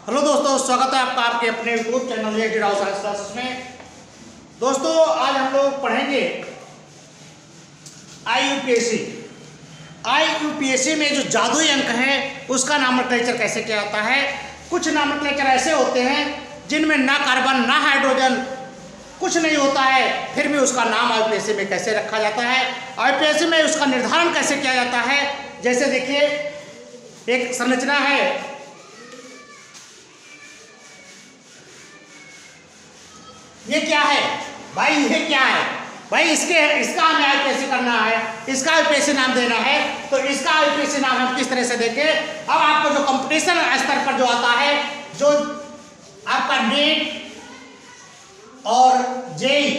Hello दोस्तों, स्वागत है आपका आपके अपने YouTube channel related house science classes में। दोस्तों आज हम लोग पढ़ेंगे आईयूपीएससी। आईयूपीएससी में जो जादुई अंक है उसका नॉमेनक्लेचर कैसे किया जाता है। कुछ नॉमेनक्लेचर ऐसे होते हैं जिनमें ना कार्बन ना हाइड्रोजन कुछ नहीं होता है, फिर भी उसका नाम आईयूपीएससी में कैसे रखा जाता है, आईयूपीएससी में उसका निर्धारण कैसे किया जाता है। जैसे देखिए एक संरचना है, ये क्या है भाई, ये क्या है भाई, इसका हमें आईयूपीएससी करना है, इसका आईयूपीएससी नाम देना है। तो इसका आईयूपीएससी नाम हम किस तरह से देंगे। अब आपको जो कंपटीशन स्तर पर जो आता है, जो आपका नीट और जेई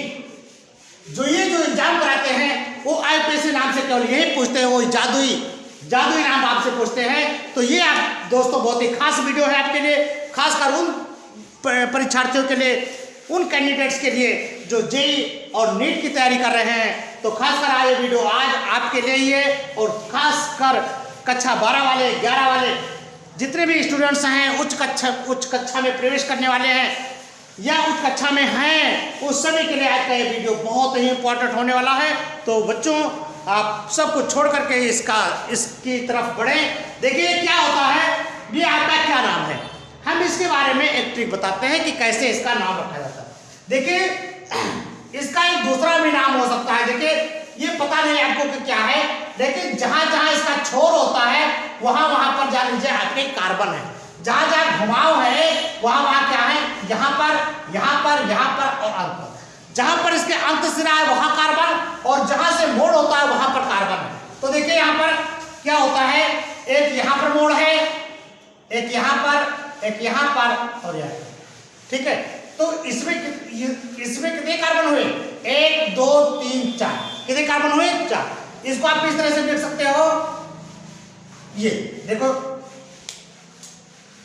जो एग्जाम कराते हैं वो आईयूपीएससी नाम से केवल यही पूछते हैं, वो जादुई नाम आपसे पूछते हैं। तो ये आप दोस्तों बहुत ही खास वीडियो है आपके लिए, खासकर उन परीक्षार्थियों के लिए, उन कैंडिडेट्स के लिए जो जेई और नीट की तैयारी कर रहे हैं। तो खासकर आज ये वीडियो आज आपके लिए ही है, और खासकर कक्षा 12 वाले 11 वाले जितने भी स्टूडेंट्स हैं, उच्च कक्षा में प्रवेश करने वाले हैं या उच्च कक्षा में हैं, उस सभी के लिए आज का ये वीडियो बहुत ही इंपॉर्टेंट होने वाला है। तो बच्चों आप सब कुछ छोड़ करके इसकी तरफ बढ़ें। देखिए क्या होता है, ये आपका क्या नाम है, हम इसके बारे में एक ट्रिक बताते हैं कि कैसे इसका नाम रखा जाता है। देखिए इसका एक दूसरा भी नाम हो सकता है। देखिए ये पता नहीं आपको कि क्या है, लेकिन जहां जहां इसका छोर होता है वहां पर जान लीजिए आपके कार्बन है, जहां जहां घुमाव है वहां क्या है, यहाँ पर और अंत पर। जहां पर इसके अंत सिरा है वहां कार्बन, और जहां से मोड़ होता है वहां पर कार्बन है। तो देखिए यहाँ पर क्या होता है, एक यहाँ पर मोड़ है, एक यहाँ पर और यहाँ, ठीक है। तो इसमें कितने कार्बन हुए, 1 2 3 4, कितने कार्बन हुए 4। इसको आप इस तरह से देख सकते हो, ये देखो,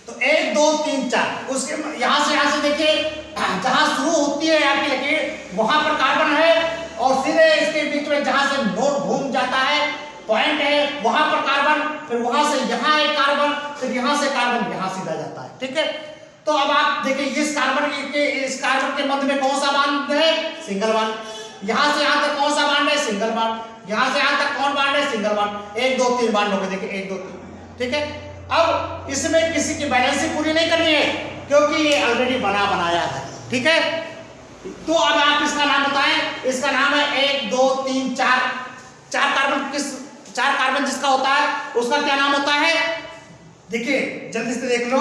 तो 1 2 3 4, उसके यहां से देखिए जहां शुरू होती है आपकी लकीर वहां पर कार्बन है, और सीधे इसके बीच में जहां से नोड घूम जाता है पॉइंट है वहां पर कार्बन, फिर वहां से यहाँ एक कार्बन, फिर यहाँ से कार्बन यहाँ सीधा जाता है, ठीक है। तो अब आप देखिए इस कार्बन के मध्य में कौन सा बांध है, सिंगल बांध। यहां से यहां तक कौन सा बांध है, सिंगल बांध। यहां से यहां तक कौन बांध है, सिंगल बांध। 1 2 3 बांध लोगे, देखिए 1 2 3, ठीक है। अब इसमें किसी की बैलेंसिंग पूरी नहीं करनी है क्योंकि ये ऑलरेडी बनाया है, ठीक है। तो अब आप इसका नाम बताएं, इसका नाम है 1 2 3 4 4 कार्बन जिसका होता है उसका क्या नाम होता है। देखिए जल्दी से देख लो,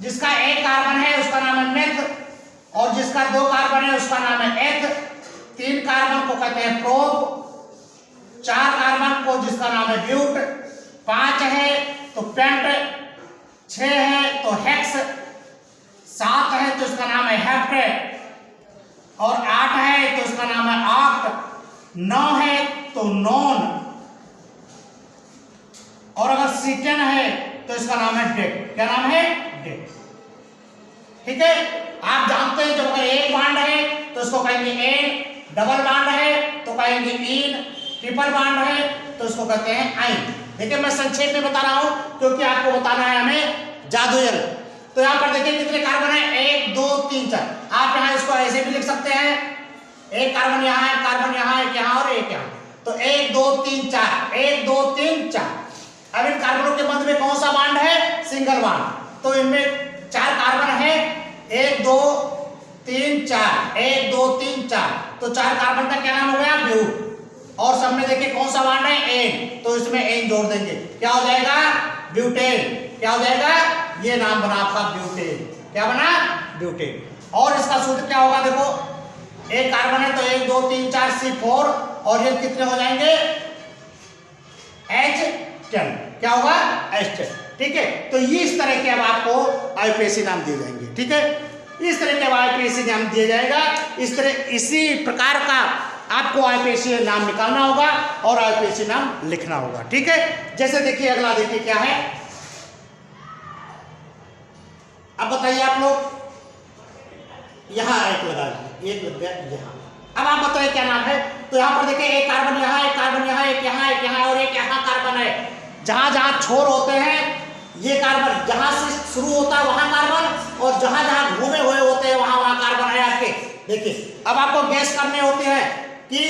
जिसका 1 कार्बन है उसका नाम है मेथ, और जिसका 2 कार्बन है उसका नाम है एथ। 3 कार्बन को कहते हैं प्रोप, 4 कार्बन को जिसका नाम है ब्यूट, 5 है तो पेंट, 6 है तो हेक्स, 7 है तो इसका नाम है हेप्ट, और 8 है तो इसका नाम है ऑक्ट, 9 है तो नॉन, और अगर C10 है तो इसका नाम है डेट। क्या नाम है, डेट, ठीक है। आप जानते हैं जब अगर एक बांड है तो इसको कहेंगे एन, डबल बांड है तो कहेंगे इन, ट्रिपल बांड है तो इसको कहते हैं आइन। देखिए मैं संक्षेप में बता रहा हूं क्योंकि आपको बताना है हमें जादुई अंक। तो यहाँ पर देखिए कितने कार्बन है, 1 2 3 4। आप यहाँ इसको ऐसे भी लिख सकते हैं, एक कार्बन यहाँ है, कार्बन यहाँ, एक यहाँ और एक यहाँ। तो 1 2 3 4, 1 2 3 4। अब इन कार्बनों के मध्य में कौन सा बांड है, सिंगल बांड। तो इनमें 4 कार्बन है, 1 2 3 4, 1 2 3 4। तो 4 कार्बन का क्या नाम हो गया, ब्यूट। और सब में देखिए कौन सा बांड है, एन, तो इसमें एन जोड़ देंगे, क्या हो जाएगा, ब्यूटेन। क्या हो जाएगा, ये नाम बना आपका ब्यूटेन। क्या बना, ब्यूटेन। और इसका सूत्र क्या होगा, देखो एक कार्बन है तो 1 2 3 4 C4, और ये कितने हो जाएंगे, H10। क्या होगा, H10, ठीक है। तो ये इस तरह के अब आपको आईयूपीएससी नाम दिए जाएंगे, ठीक है। इस तरह के आईयूपीएससी नाम दिया जाएगा, इसी प्रकार का आपको आईयूपीएससी नाम निकालना होगा और आईयूपीएससी नाम लिखना होगा, ठीक है। जैसे देखिए अगला देखिए क्या है, अब बताइए आप लोग, यहां एक लगा लीजिए, एक लग गया यहाँ। अब आप बताइए क्या नाम है। तो यहाँ पर देखिए एक कार्बन यहाँ, एक कार्बन यहाँ, एक यहाँ और एक यहाँ कार्बन है। जहां जहां छोर होते हैं ये कार्बन जहां से शुरू होता है वहां कार्बन, और जहां जहां घूमे हुए होते हैं वहां वहां कार्बन है आपके। देखिए अब आपको गैस करने होते हैं कि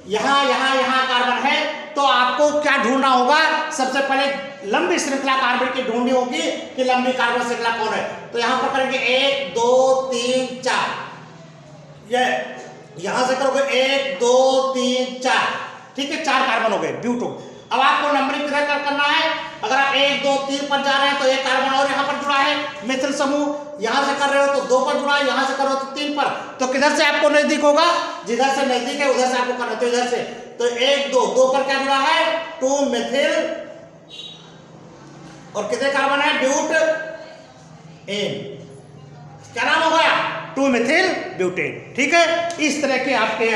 यहाँ यहाँ यहाँ कार्बन है, तो आपको क्या ढूंढना होगा, सबसे पहले लंबी श्रृंखला कार्बन की ढूंढनी होगी कि लंबी कार्बन श्रृंखला कौन है। तो यहाँ पर करेंगे 1 2 3 4, ये यहां से करोगे 1 2 3 4, ठीक है, 4 कार्बन हो गए ब्यूटो। अब आपको नंबरिंग किधर करना है, अगर आप 1 2 3 पर जा रहे हैं तो एक कार्बन और यहाँ पर जुड़ा है मिथिल समूह, यहां से कर रहे हो तो 2 पर जुड़ा है, यहां से कर रहे हो तो 3 पर, तो किधर से आपको नजदीक होगा, जिधर से नजदीक है उधर से आपको करना है। तो इधर से तो 1 2 पर क्या जुड़ा है 2 मिथिल, और कितने कार्बन है ब्यूटेन, क्या नाम हो गया 2 मिथिल ब्यूटेन, ठीक है। इस तरह के आपके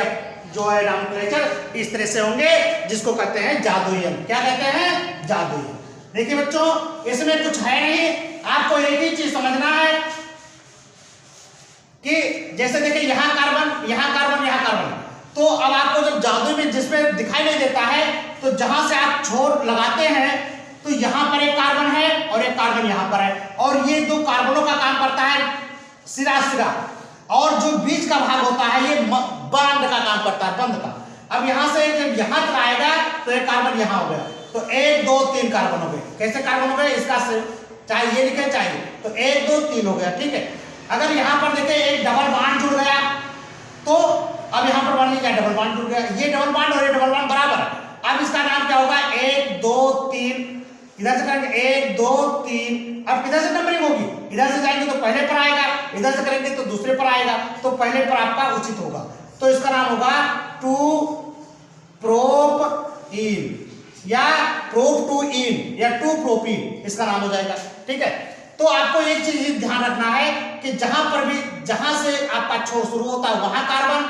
जो है नॉमेनक्लेचर इस तरह से होंगे, जिसको कहते हैं जादुई अंक। क्या कहते हैं, जादुई अंक। देखिए बच्चों इसमें कुछ है नहीं, आपको एक ही चीज समझना है कि जैसे देखिए यहाँ कार्बन यहाँ कार्बन यहाँ कार्बन, तो अब आपको जब जादुई में जिसमें दिखाई नहीं देता है, तो जहां से आप छोर लगाते हैं तो यहाँ पर एक कार्बन है और एक कार्बन यहाँ पर है, और ये 2 कार्बनों का काम करता है सिरा सिरा, और जो बीच का भाग होता है ये बांध का काम करता है, बंध का। अब यहां से जब यहां तक आएगा तो एक कार्बन यहां हो गया, तो 1 2 3 कार्बन हो गए। कैसे कार्बन हो गए, इसका चाहे ये लिखे चाहिए, तो 1 2 3 हो गया, ठीक है। अगर यहां पर देखें एक डबल बॉन्ड जुड़ गया, तो अब यहां पर मान लीजिए डबल बॉन्ड जुड़ गया, ये डबल बॉन्ड और ये डबल बॉन्ड बराबर है। अब इसका नाम क्या होगा 1 2 3, इधर से करेंगे 1 2 3, अब किधर से नंबरिंग होगी, इधर से जाएंगे तो पहले पर आएगा, इधर से करेंगे तो दूसरे पर आएगा, तो पहले पर आपका उचित होगा, तो इसका नाम होगा 2 प्रोपीन या प्रोप 2 इन या 2 प्रोपीन, इसका नाम हो जाएगा, ठीक है। तो आपको एक चीज ध्यान रखना है कि जहां पर भी जहां से आपका छोर शुरू होता है वहां कार्बन,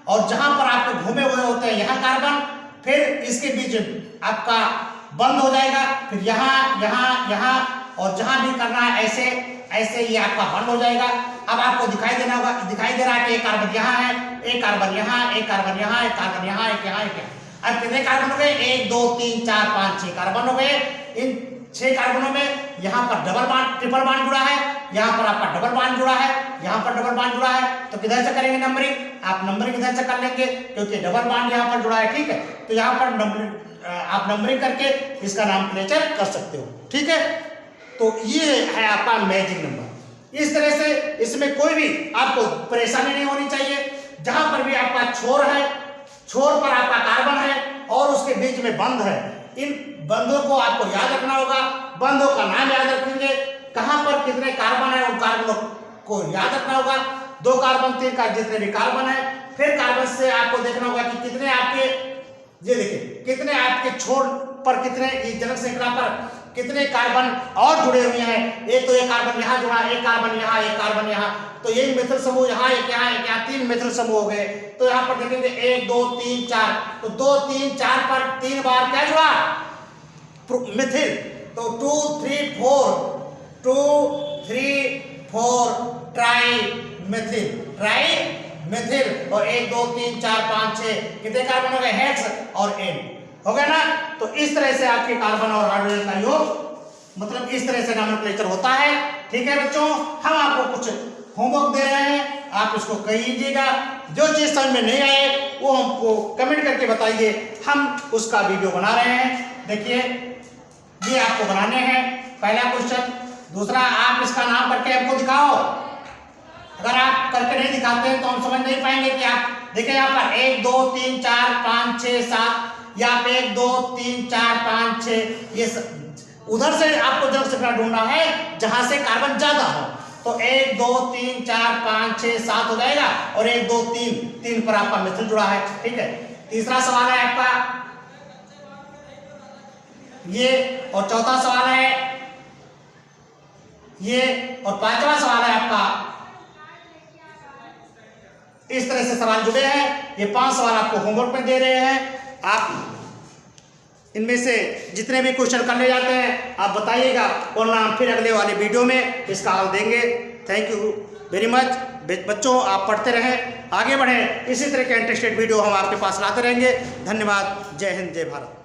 और जहां पर आपके घूमे हुए होते हैं यहाँ कार्बन, फिर इसके बीच आपका बंद हो जाएगा, फिर यहाँ यहाँ यहाँ, और जहां भी करना है ऐसे ऐसे ये आपका बंद हो जाएगा। अब आपको दिखाई देना होगा, दिखाई दे रहा है कि एक कार्बन यहाँ है, एक कार्बन यहाँ, एक कार्बन यहाँ, एक कार्बन यहाँ, एक यहाँ, एक यहाँ। अब कितने कार्बन हो गए 1 2 3 4 5 6 कार्बन हो गए। इन 6 कार्बनों में यहाँ पर डबल बॉन्ड ट्रिपल बॉन्ड जुड़ा है, यहाँ पर आपका डबल बॉन्ड जुड़ा है, यहाँ पर डबल बॉन्ड जुड़ा है, तो किधर से करेंगे नंबरिंग, आप नंबरिंग किधर से कर लेंगे, क्योंकि डबल बॉन्ड यहाँ पर जुड़ा है, ठीक है। तो यहाँ पर आप नंबरिंग करके इसका नॉमेनक्लेचर कर सकते हो, ठीक है। तो ये है आपका मैजिक नंबर। इस तरह से इसमें कोई भी आपको परेशानी नहीं होनी चाहिए। जहां पर भी आपका छोर है, छोर पर आपका कार्बन है और उसके बीच में बंध है, इन बंधों को आपको याद रखना होगा। बंधों का नाम याद रखेंगे, कहां पर कितने कार्बन है उन कार्बनों को याद रखना होगा। 2 कार्बन 3 का जितने भी कार्बन है, फिर कार्बन से आपको देखना होगा कि कितने आपके, ये देखिए कितने आपके छोर पर, कितने जनक श्रृंखला पर कितने कार्बन और जुड़े हुए हैं। एक तो एक कार्बन यहाँ जुड़ा, एक कार्बन यहाँ, एक कार्बन यहाँ, तो ये मिथिल समूह यहाँ, एक यहाँ, एक यहाँ, 3 मिथिल समूह हो गए। तो यहाँ पर देखेंगे 1 2 3 4, तो 2 3 4 पर 3 बार क्या जुड़ा मिथिल, तो 2 3 4 2 3 4 ट्राई मिथिल, और 1 2 3 4 5 6 कितने कार्बन हो गए, हेक्स और एन हो गया ना। तो इस तरह से आपके कार्बन और हाइड्रोजन का योग, मतलब इस तरह से नॉमेनक्लेचर होता है, ठीक है बच्चों। हम आपको कुछ होमवर्क दे रहे हैं, आप इसको कीजिएगा। जो चीज समझ में नहीं आए वो हमको कमेंट करके बताइए, हम उसका वीडियो बना रहे हैं। देखिए ये आपको बनाने हैं, पहला क्वेश्चन। दूसरा, आप इसका नाम करके हमको दिखाओ। अगर आप करके नहीं दिखाते हैं तो हम समझ नहीं पाएंगे कि आप, देखिए यहाँ पर 1 2 3 4 5 6 7, यहाँ पे 1 2 3 4 5 6, ये उधर से आपको जनक श्रृंखला ढूंढना है जहां से कार्बन ज्यादा हो। तो 1 2 3 4 5 6 7 हो जाएगा, और 1 2 3 पर आपका मिथिल जुड़ा है, ठीक है। तीसरा सवाल है आपका ये, और चौथा सवाल है ये, और पांचवा सवाल है आपका। इस तरह से सवाल जुड़े हैं। ये 5 सवाल आपको होमवर्क में दे रहे हैं। आप इनमें से जितने भी क्वेश्चन करने जाते हैं आप बताइएगा, और हम फिर अगले वाले वीडियो में इसका हल देंगे। थैंक यू वेरी मच बच्चों, आप पढ़ते रहें, आगे बढ़ें। इसी तरह के इंटरेस्टेड वीडियो हम आपके पास लाते रहेंगे। धन्यवाद। जय हिंद, जय भारत।